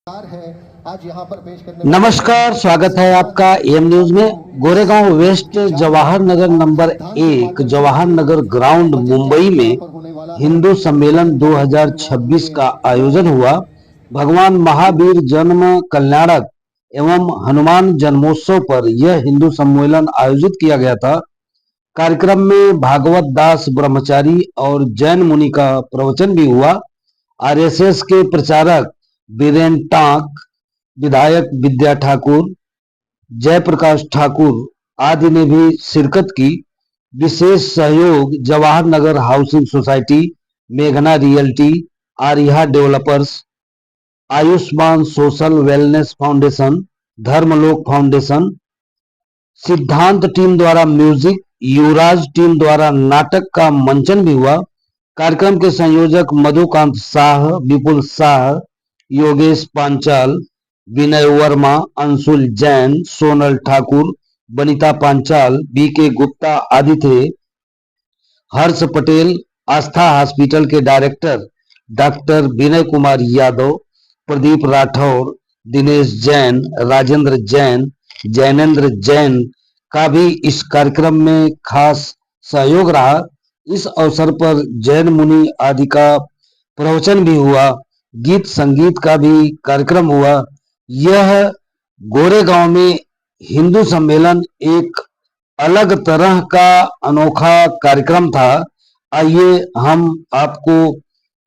आज यहाँ पर पेश करने नमस्कार, स्वागत है आपका एम न्यूज में। Goregaon waste Jawahar Nagar number 1 Jawahar Nagar ground Mumbai में हिंदू सम्मेलन 2026 का आयोजन हुआ। भगवान महावीर जन्म कल्याणक एवं हनुमान जन्मोत्सव पर यह हिंदू सम्मेलन आयोजित किया गया था। कार्यक्रम में भागवत दास ब्रह्मचारी और जैन मुनि का प्रवचन भी हुआ। आरएसएस के प्रचारक बीरेन टांक, विधायक विद्या ठाकुर, जयप्रकाश ठाकुर आदि ने भी शिरकत की। विशेष सहयोग जवाहर नगर हाउसिंग सोसाइटी, मेघना realty, Arya developers, Ayushman social wellness foundation, Dharmalok foundation, Siddhant team द्वारा म्यूजिक, युवराज टीम द्वारा नाटक का मंचन भी हुआ। कार्यक्रम के संयोजक मधुकांत शाह, विपुल शाह, योगेश पांचाल, विनय वर्मा, अंशुल जैन, सोनल ठाकुर, बनीता पांचाल, बीके गुप्ता आदि थे। हर्ष पटेल, आस्था हॉस्पिटल के डायरेक्टर डॉक्टर विनय कुमार यादव, प्रदीप राठौर, दिनेश जैन, राजेंद्र जैन, जैनेन्द्र जैन का भी इस कार्यक्रम में खास सहयोग रहा। इस अवसर पर जैन मुनि आदि का प्रवचन भी हुआ। गीत संगीत का भी कार्यक्रम हुआ। यह गोरेगांव में हिंदू सम्मेलन एक अलग तरह का अनोखा कार्यक्रम था। आइए हम आपको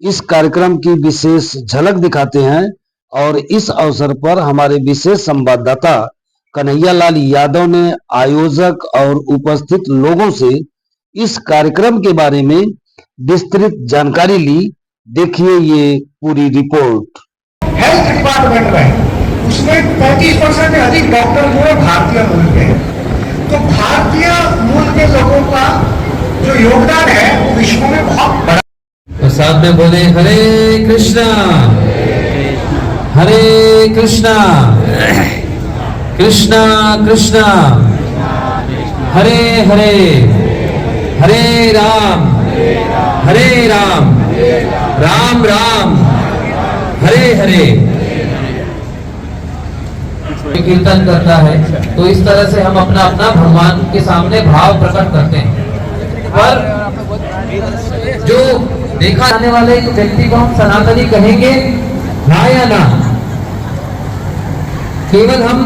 इस कार्यक्रम की विशेष झलक दिखाते हैं और इस अवसर पर हमारे विशेष संवाददाता कन्हैयालाल यादव ने आयोजक और उपस्थित लोगों से इस कार्यक्रम के बारे में विस्तृत जानकारी ली। देखिए ये पूरी रिपोर्ट। हेल्थ डिपार्टमेंट में उसमें 35% से अधिक डॉक्टर जो है भारतीय मूल के हैं। तो भारतीय मूल के लोगों का जो योगदान है वो विश्व में बहुत बड़ा। तो साथ में बोले हरे कृष्णा कृष्णा कृष्णा हरे हरे, हरे राम राम राम हरे हरे। कीर्तन करता है तो इस तरह से हम अपना अपना भगवान के सामने भाव प्रकट करते हैं। पर जो देखा जाने वाले व्यक्ति को हम सनातनी कहेंगे हाँ या ना? केवल हम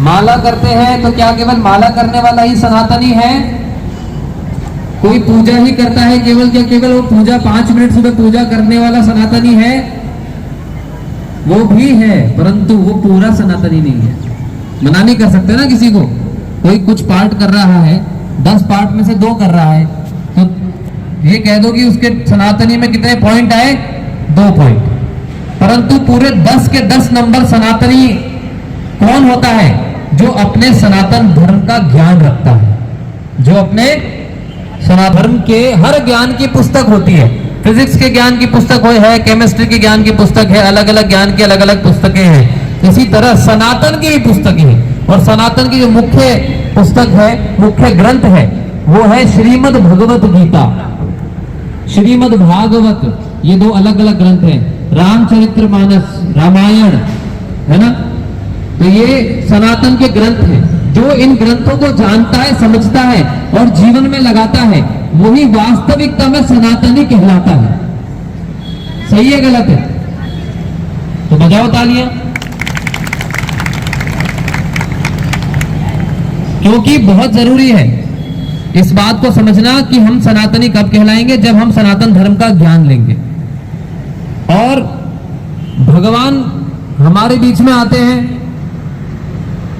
माला करते हैं तो क्या केवल माला करने वाला ही सनातनी है? कोई पूजा ही करता है केवल, क्या केवल वो पूजा 5 मिनट सुबह पूजा करने वाला सनातनी है? वो भी है, परंतु वो पूरा सनातनी नहीं है। मना नहीं कर सकते ना किसी को। कोई कुछ पार्ट कर रहा है, 10 पार्ट में से 2 कर रहा है, तो ये कह दो कि उसके सनातनी में कितने पॉइंट आए? 2 पॉइंट। परंतु पूरे 10 के 10 नंबर सनातनी कौन होता है? जो अपने सनातन धर्म का ज्ञान रखता है, जो अपने सनातन धर्म के हर ज्ञान की पुस्तक होती है। फिजिक्स के ज्ञान की पुस्तक है, केमिस्ट्री के ज्ञान की पुस्तक है, अलग अलग ज्ञान की अलग अलग पुस्तकें हैं। इसी तरह सनातन की भी पुस्तकें हैं। और सनातन की जो मुख्य पुस्तक है, मुख्य ग्रंथ है, वो है श्रीमद् भगवत गीता, श्रीमद् भागवत। ये 2 अलग अलग ग्रंथ हैं। रामचरितमानस, रामायण, है ना? तो ये सनातन के ग्रंथ हैं। जो इन ग्रंथों को जानता है, समझता है और जीवन में लगाता है, वही वास्तविकता में सनातनी कहलाता है। सही है गलत है? तो बजाओ तालियां। क्योंकि बहुत जरूरी है इस बात को समझना कि हम सनातनी कब कहलाएंगे? जब हम सनातन धर्म का ज्ञान लेंगे। और भगवान हमारे बीच में आते हैं,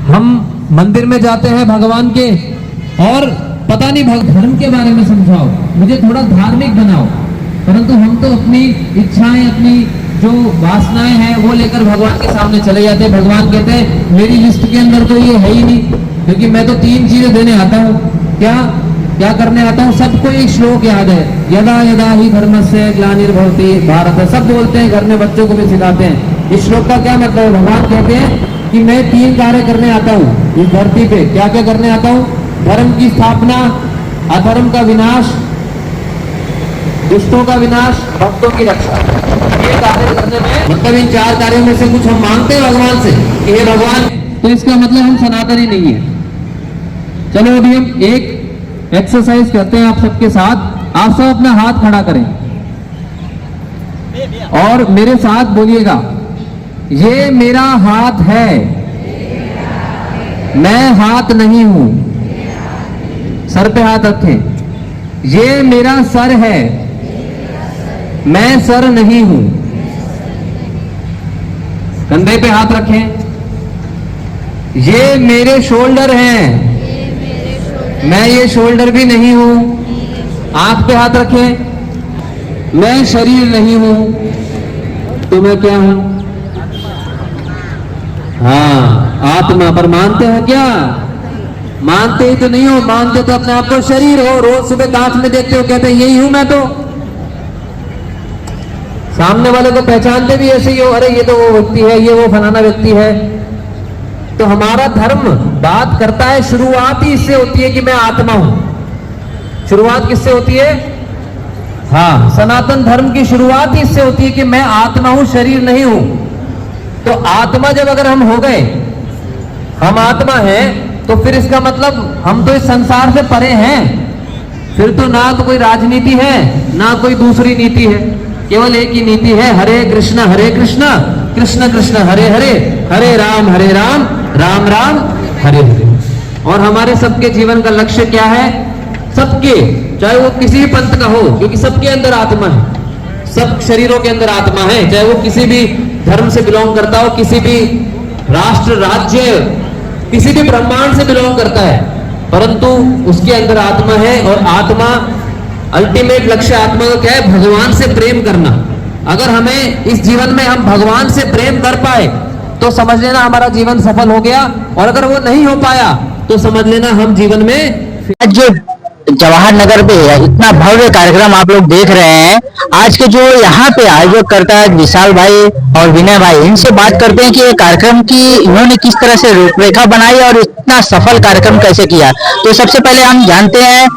हम मंदिर में जाते हैं भगवान के, और पता नहीं धर्म के बारे में समझाओ, मुझे थोड़ा धार्मिक बनाओ, परंतु हम तो अपनी इच्छाएं, अपनी जो वासनाएं हैं वो लेकर भगवान के सामने चले जाते हैं। भगवान कहते हैं मेरी लिस्ट के अंदर तो ये है ही नहीं, क्योंकि मैं तो 3 चीजें देने आता हूँ। क्या करने आता हूँ? सबको एक श्लोक याद है, यदा यदा ही धर्मस्य ग्लानिर्भवति भारत। सब बोलते हैं, घर में बच्चों को भी सिखाते हैं। इस श्लोक का क्या मतलब है? भगवान कहते हैं कि मैं 3 कार्य करने आता हूँ इस धरती पे। क्या क्या करने आता हूँ? धर्म की स्थापना, अधर्म का विनाश, दुष्टों का विनाश, भक्तों की रक्षा। ये कार्य करने में मतलब इन 4 कार्यों में से कुछ हम मांगते हैं भगवान से कि हे भगवान, तो इसका मतलब हम सनातनी नहीं है। चलो अभी हम एक एक्सरसाइज करते हैं आप सबके साथ। आप सब अपना हाथ खड़ा करें और मेरे साथ बोलिएगा, ये मेरा हाथ है, मैं हाथ नहीं हूं। सर पे हाथ रखें। ये मेरा सर है, मैं सर नहीं हूं। कंधे पे हाथ रखें। ये मेरे शोल्डर हैं, मैं ये शोल्डर भी नहीं हूं। आंख पे हाथ रखें। मैं शरीर नहीं हूं, तो मैं क्या हूं? हाँ, आत्मा। पर मानते हैं क्या? मानते ही तो नहीं हो। मानते तो अपने आप को शरीर हो। रोज सुबह कांच में देखते हो, कहते हैं यही हूं मैं। तो सामने वाले को पहचानते भी ऐसे ही हो, अरे ये तो वो व्यक्ति है, ये वो फलाना व्यक्ति है। तो हमारा धर्म बात करता है, शुरुआत ही इससे होती है कि मैं आत्मा हूं। शुरुआत किससे होती है? हाँ, सनातन धर्म की शुरुआत ही इससे होती है कि मैं आत्मा हूं, शरीर नहीं हूं। तो आत्मा जब अगर हम हो गए, हम आत्मा हैं, तो फिर इसका मतलब हम तो इस संसार से परे हैं। फिर तो ना तो कोई राजनीति है, ना कोई दूसरी नीति है। केवल एक ही नीति है, हरे कृष्ण कृष्ण कृष्ण हरे हरे, हरे राम राम राम हरे हरे। और हमारे सबके जीवन का लक्ष्य क्या है? सबके, चाहे वो किसी भी पंथ का हो, क्योंकि सबके अंदर आत्मा है। सब शरीरों के अंदर आत्मा है, चाहे वो किसी भी धर्म से बिलोंग करता हो, किसी भी राष्ट्र, राज्य, किसी भी ब्रह्मांड से बिलोंग करता है, परंतु उसके अंदर आत्मा है। और आत्मा, अल्टीमेट लक्ष्य आत्मा का क्या है? भगवान से प्रेम करना। अगर हमें इस जीवन में हम भगवान से प्रेम कर पाए तो समझ लेना हमारा जीवन सफल हो गया। और अगर वो नहीं हो पाया तो समझ लेना हम जीवन में जो जवाहर नगर पे इतना भव्य कार्यक्रम आप लोग देख रहे हैं, आज के जो यहाँ पे आयोजक करता है विशाल भाई और विनय भाई, इनसे बात करते हैं कि ये कार्यक्रम की इन्होंने किस तरह से रूपरेखा बनाई और इतना सफल कार्यक्रम कैसे किया। तो सबसे पहले हम जानते हैं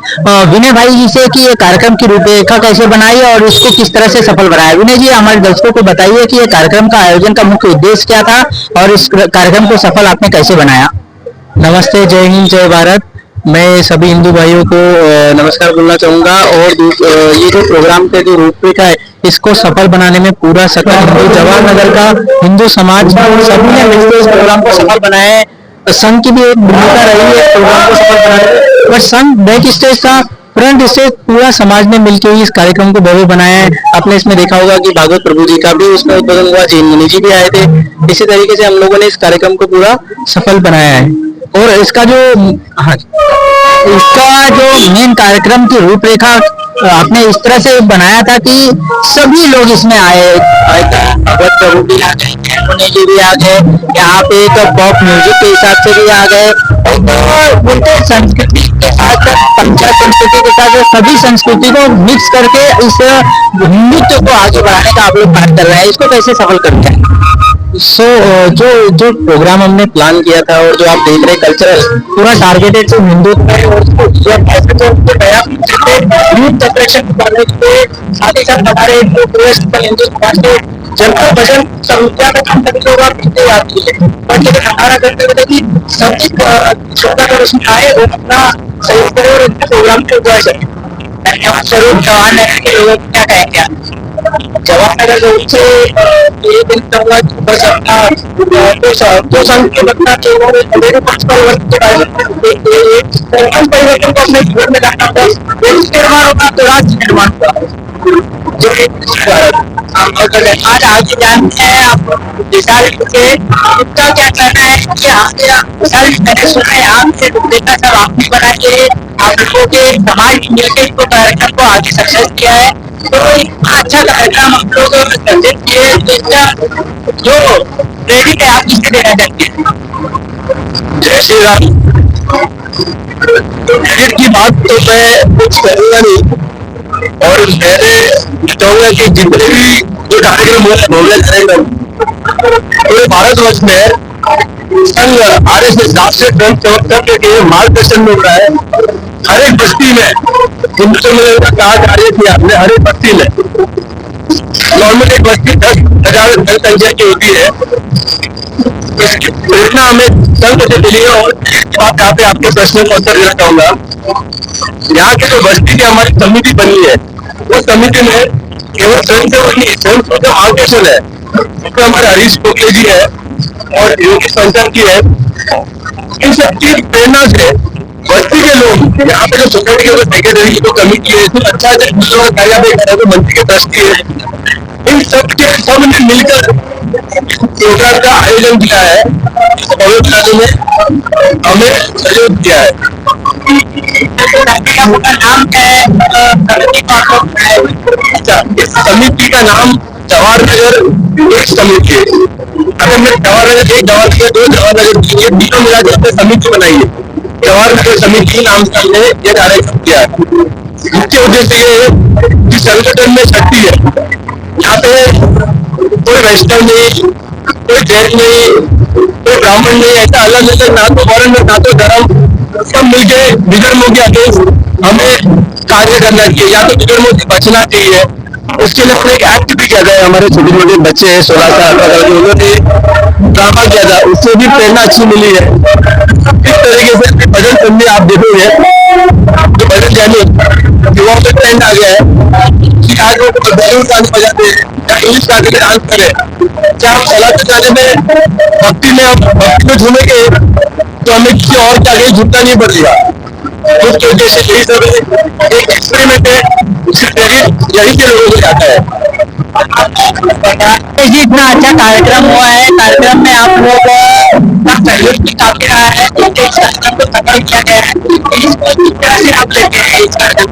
विनय भाई जी से कि ये कार्यक्रम की रूपरेखा कैसे बनाई और इसको किस तरह से सफल बनाया। विनय जी, हमारे दर्शकों को बताइए कि ये कार्यक्रम का आयोजन का मुख्य उद्देश्य क्या था और इस कार्यक्रम को सफल आपने कैसे बनाया। नमस्ते, जय हिंद, जय भारत। मैं सभी हिंदू भाइयों को नमस्कार बोलना चाहूंगा। और ये जो प्रोग्राम के जो रूपरेखा है, इसको सफल बनाने में पूरा सकल हिंदू जवाहर नगर का हिंदू समाज सभी ने मिलकर इस प्रोग्राम को सफल बनाया है। संघ की भी एक भूमिका रही है प्रोग्राम को सफल बनाने में, बट संघ बैक स्टेज था, फ्रंट स्टेज पूरा समाज ने मिलकर ही इस कार्यक्रम को भव्य बनाया है। आपने इसमें देखा होगा कि भागवत प्रभु जी का भी उसमें उद्बोधन हुआ, जैन मुनि जी भी आए थे। इसी तरीके से हम लोगों ने इस कार्यक्रम को पूरा सफल बनाया है। और इसका जो मेन कार्यक्रम की रूपरेखा आपने इस तरह से बनाया था कि सभी लोग इसमें आए, भगवत प्रभु भी आ गए, जैन मुनि जी भी आ गए, यहाँ पे एक पॉप म्यूजिक के हिसाब से भी आ गए, और संस्कृति के साथ पंचायत संस्कृति के साथ सभी संस्कृति को मिक्स करके इस हिंदुत्व को आगे बढ़ाने का आप लोग कार्य कर रहे हैं। इसको कैसे सफल करते हैं? जो प्रोग्राम हमने प्लान किया था और जो आप देख रहे कल्चरल पूरा टारगेटेड जो हिंदुत्व है और यूथ ऑपरेशन करने के लिए, साथ ही साथ हमारे जो पूरे हिंदू समाज के जनता भजन संहिता में हम सभी लोग पीछे आती है, बट लेकिन हमारा कर्तव्य है कि सभी श्रोता का उसमें आए और अपना सहयोग करें और इनके प्रोग्राम को एंजॉय करें। जरूर जवाहर नगर के लोगों को क्या कहेंगे आप? जवाहर नगर लोग से ये दिन कहूँगा कि बस अपना तो संघ के बदला के वो मेरे पास परिवर्तन परिवर्तन को अपने जीवन में लाना होगा। देश निर्माण होगा तो राज्य निर्माण होगा। आज आगे जानते हैं आप विशाल से इतना क्या कहना है कि विशाल मैंने सुना है आपसे देखा सब आपने बना के आप लोगों के समाज मिलकर इसको कार्यक्रम को आगे सक्सेस किया है। तो अच्छा कार्यक्रम हम लोग सक्सेस किए, जो क्रेडिट है आप किससे देना चाहते हैं? जय श्री राम। क्रेडिट की बात तो मैं कुछ करूंगा नहीं, और मैंने चाहूंगा कि जितने भी जो कार्यक्रम होगा करेंगे पूरे भारतवर्ष में संघ RSS राष्ट्रीय स्वयं सेवक संघ के मार्गदर्शन मिल रहा है। हर एक बस्ती में हिंदू सम्मेलन का कहा कार्य किया आपने, हर एक बस्ती में। नॉर्मल एक बस्ती 10,000 जनसंख्या की होती है, इसकी प्रेरणा हमें संत से मिली है। और बात यहाँ पे आपके प्रश्न का उत्तर देना चाहूंगा। यहाँ के जो बस्ती की हमारी समिति बनी है, वो समिति में केवल स्वयं सेवक नहीं, स्वयं सेवक मार्गदर्शन है, उसमें हमारे हरीश पोखले जी है और योगी संचन की है। इन सबकी प्रेरणा से बस्ती के लोग, यहाँ पे जो सोसाइटी के सेक्रेटरी की जो कमेटी है, जो अच्छा मंत्री के ट्रस्टी है, इन सब ने मिलकर प्रोग्राम का आयोजन किया है, बनाने में हमें सहयोग किया है। नाम क्या है? अच्छा, इस समिति का नाम जवाहर नगर एक समिति है। अगर हमने जवाहर नगर एक, जवाहर नगर दो, जवाहर नगर तीन, ये तीनों मिला के हमने समिति बनाई है। जवाहर नगर समिति नाम से हमने ये कार्यक्रम किया है। मुख्य उद्देश्य ये है कि संगठन में शक्ति है। यहाँ पे कोई वैष्णव नहीं, कोई जैन नहीं, कोई ब्राह्मण नहीं, ऐसा अलग अलग ना तो वर्ण ना तो धर्म, सब मिलके विधर्मों के अगेंस्ट हमें कार्य करना चाहिए, या तो विधर्मों से बचना चाहिए। उसके लिए हमने एक एक्ट भी किया था। हमारे छोटे छोटे बच्चे हैं 16 साल के, उन्होंने ड्रामा किया था, उससे भी प्रेरणा अच्छी मिली है। इस तरीके से भजन संधि आप देखोगे, जो भजन जानी युवाओं में ट्रेंड आ गया है कि आज वो बैलून गाने बजाते हैं या इंग्लिश गाने में डांस करें। क्या हम सलाह गाने में भक्ति में झूमेंगे तो हमें किसी और के आगे झुकना नहीं पड़ेगा। उसके उद्देश्य यही सब है, एक एक्सपेरिमेंट है, यही के लोगों को जाता है। जी, इतना अच्छा कार्यक्रम हुआ है, कार्यक्रम में आप लोग का सहयोग भी काफी रहा है, इस कार्यक्रम को सफल किया गया है। इसको कैसे आप लेते हैं इस कार्यक्रम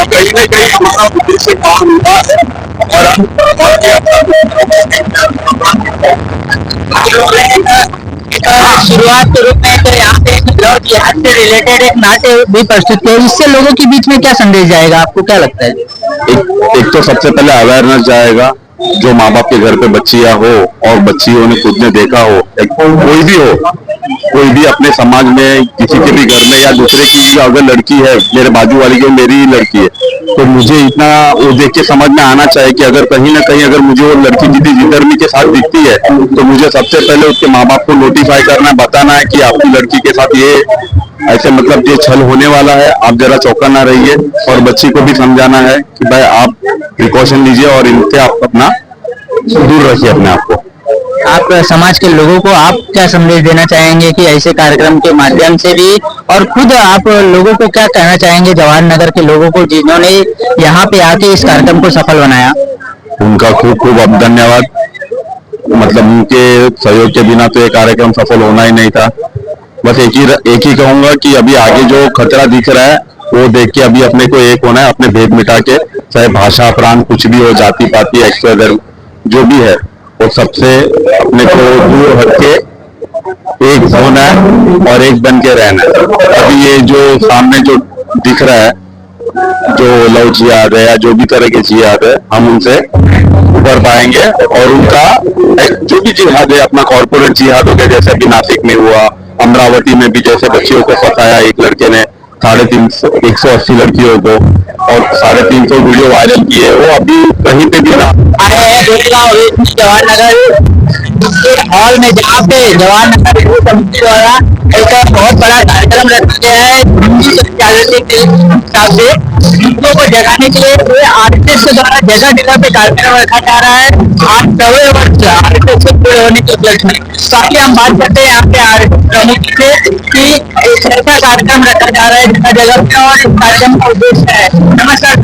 कहीं ना कहीं हमारा उद्देश्य काम हुआ है और शुरुआत के रूप में तो यहाँ पे लव जिहाद से रिलेटेड एक नाट्य भी प्रस्तुत किया। इससे लोगों के बीच में क्या संदेश जाएगा, आपको क्या लगता है? एक तो सबसे पहले अवेयरनेस जाएगा, जो माँ बाप के घर पे बच्चियां हो और बच्चियों ने खुद ने देखा हो, कोई भी अपने समाज में किसी के भी घर में या दूसरे की अगर लड़की है, मेरे बाजू वाली की मेरी ही लड़की है, तो मुझे इतना वो देख के समझ में आना चाहिए कि अगर कहीं ना कहीं अगर मुझे वो लड़की किसी जिधर्मी के साथ दिखती है तो मुझे सबसे पहले उसके माँ बाप को नोटिफाई करना है, बताना है कि आपकी लड़की के साथ ये ऐसे मतलब ये छल होने वाला है, आप जरा चौकन्ना रहिए। और बच्ची को भी समझाना है कि भाई आप प्रिकॉशन लीजिए और इनसे आप अपना दूर रखिए अपने आप को। आप समाज के लोगों को आप क्या संदेश देना चाहेंगे कि ऐसे कार्यक्रम के माध्यम से भी, और खुद आप लोगों को क्या कहना चाहेंगे जवाहर नगर के लोगों को जिन्होंने यहाँ पे आके इस कार्यक्रम को सफल बनाया? उनका खूब खूब धन्यवाद। मतलब उनके सहयोग के बिना तो ये कार्यक्रम सफल होना ही नहीं था। बस एक ही कहूंगा कि अभी आगे जो खतरा दिख रहा है वो देख के अभी अपने को एक होना है, अपने भेद मिटा के, चाहे भाषा प्रांत कुछ भी हो, जाति पाति एक्स जो भी है, वो सबसे अपने को दूर हट के एक होना है और एक बन के रहना है। अभी ये जो सामने जो दिख रहा है, जो लव जिहाद है या जो भी तरह के जिहाद है, हम उनसे उबर पाएंगे। और उनका जो भी जिहाद है, अपना कॉर्पोरेट जिहाद हो गया, जैसे अभी नासिक में हुआ, अमरावती में भी जैसे बच्चियों को फंसाया एक लड़के ने 180 लड़कियों को, और 350 वीडियो वायरल किए, वो अभी कहीं पे भी ना आए हैं। जवाहर नगर हॉल में, जहाँ पे जवाहर नगर समिति द्वारा एक बहुत बड़ा कार्यक्रम रखा गया है के हिसाब से हिंदुओं को जगाने के लिए आरएसएस के द्वारा जगह जगह पे कार्यक्रम रखा जा रहा है। आज 9वें वर्ष आरएसएस से पूरे होने के उपलक्ष्य में ताकि हम बात करते हैं यहाँ पे आरएसएस प्रमुख से कि ऐसा कार्यक्रम रखा जा रहा है जगह जगह पे, और इस कार्यक्रम का उद्देश्य है। नमस्कार,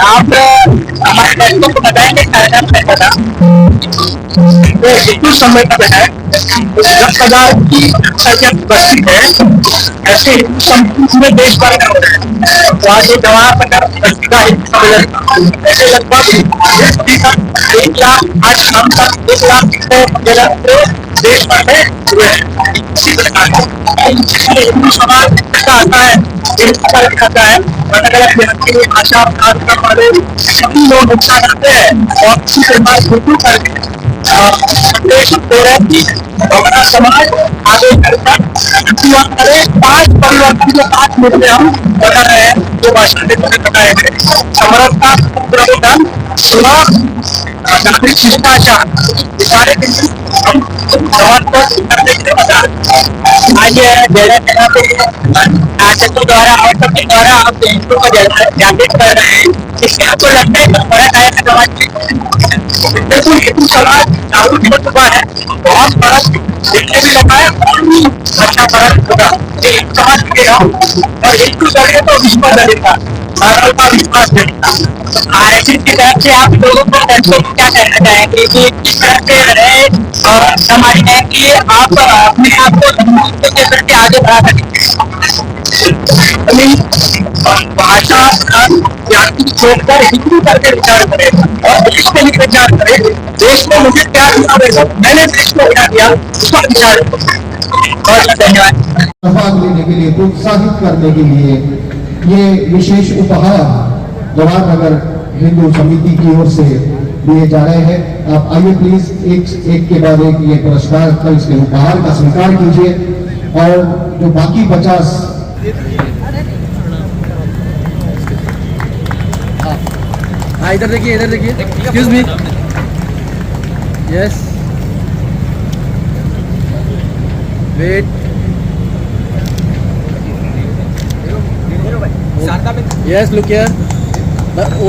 आप हमारे दर्शकों को बताएंगे कार्यक्रम कैसा था? तो हिंदू सम्मेलन है 10,000 की संख्या उपस्थित है। ऐसे हिंदू सम्मेलन में देश भर में हो रहे हैं। तो आज ये जवाहर नगर का हिंदू सम्मेलन ऐसे लगभग 1 लाख आज शाम तक 1 लाख सम्मेलन देश भर में हुए हैं। इसी प्रकार हिंदू समाज का आता है, खाता है, अलग अलग व्यक्ति भाषा कार्यक्रम वाले सभी लोग हिस्सा करते हैं और इसी के बाद हिंदू करके संदेश दे रहे हैं कि हमारा समाज आगे चलकर करे 5 परिवर्तन के 5 मुद्दे हम बता रहे हैं जो भाषण देते हुए बताए गए। समरसता, प्रबोधन, सेवा, नागरिक शिष्टाचार, सारे बिंदु हम समाज को करने के लिए बता रहे हैं। आज जगह जगह पे आचरणों द्वारा और सबके द्वारा आप हिंदू को जागृत कर रहे हैं। इससे आपको लगता है कि बड़ा टाइम समाज बिल्कुल हिंदू समाज जागरूक हो चुका है। बहुत फर्क देखने भी लगा है और भी अच्छा फर्क होगा। हिंदू समाज के और हिंदू लड़े तो विश्व लड़ेगा, भारत का विश्वास देगा। आरएसएस की तरफ से आप लोगों को क्या कहना चाहेंगे कि किस तरह से रहे और समाज है कि आप अपने आप को हिंदू के प्रति आगे बढ़ा सकेंगे? भाषा जाति छोड़कर हिंदू करके विचार करें और देश के लिए विचार करें। देश में मुझे क्या दिया, मैंने देश को क्या दिया, उसका विचार। बहुत धन्यवाद। भाग लेने के लिए, प्रोत्साहित करने के लिए ये विशेष उपहार जवाहर नगर हिंदू समिति की ओर से दिए जा रहे हैं। आप आइए प्लीज एक के बाद एक ये पुरस्कार का इसके उपहार का स्वीकार कीजिए और जो बाकी 50 इधर देखिए, इधर देखिए। Excuse me, yes, wait, yes, look here.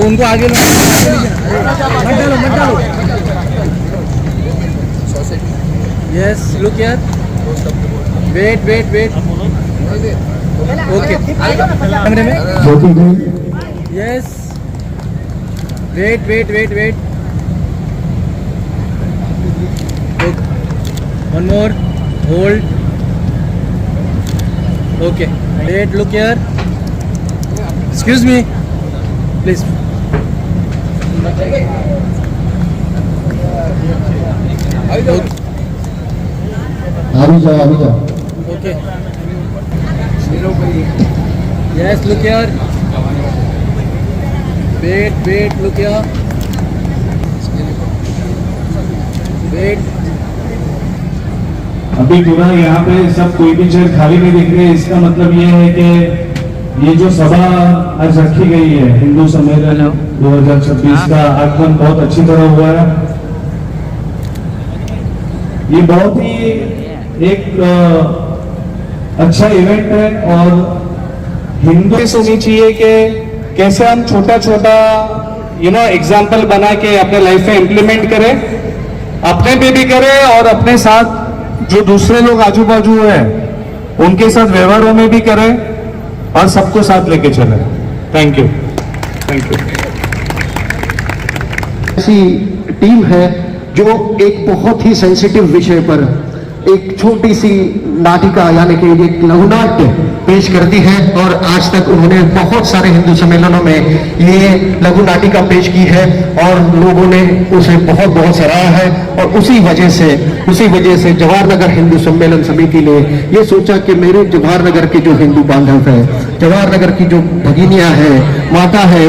उनको आगे लो, मत डालो, मत डालो। Yes, look here, wait wait wait, okay, कैमरे में, yes, wait wait wait wait, one more, hold, okay, wait, look here, excuse me please. अभी जाओ okay, yes, look here, wait wait, look here, wait. अभी पूरा यहाँ पे सब कोई भी चेयर खाली नहीं दिख रही है। इसका मतलब ये है कि ये जो सभा आज रखी गई है हिंदू सम्मेलन 2026 का आगमन बहुत अच्छी तरह हुआ है। ये बहुत ही एक अच्छा इवेंट है और हिंदू सुननी चाहिए कि कैसे हम छोटा छोटा एग्जाम्पल बना के अपने लाइफ में इम्प्लीमेंट करें, अपने पे भी करें और अपने साथ जो दूसरे लोग आजू बाजू है उनके साथ व्यवहारों में भी करें और सबको साथ लेके चले। Thank you, thank you. ऐसी टीम है जो एक बहुत ही सेंसिटिव विषय पर एक छोटी सी नाटिका यानी कि एक लघुनाट्य पेश करती है और आज तक उन्होंने बहुत सारे हिंदू सम्मेलनों में ये लघु नाटिका पेश की है और लोगों ने उसे बहुत बहुत सराहा है। और उसी वजह से जवाहर नगर हिंदू सम्मेलन समिति ने ये सोचा कि मेरे जवाहर नगर के जो हिंदू बांधव है, जवाहर नगर की जो भगिनियां हैं, माता है,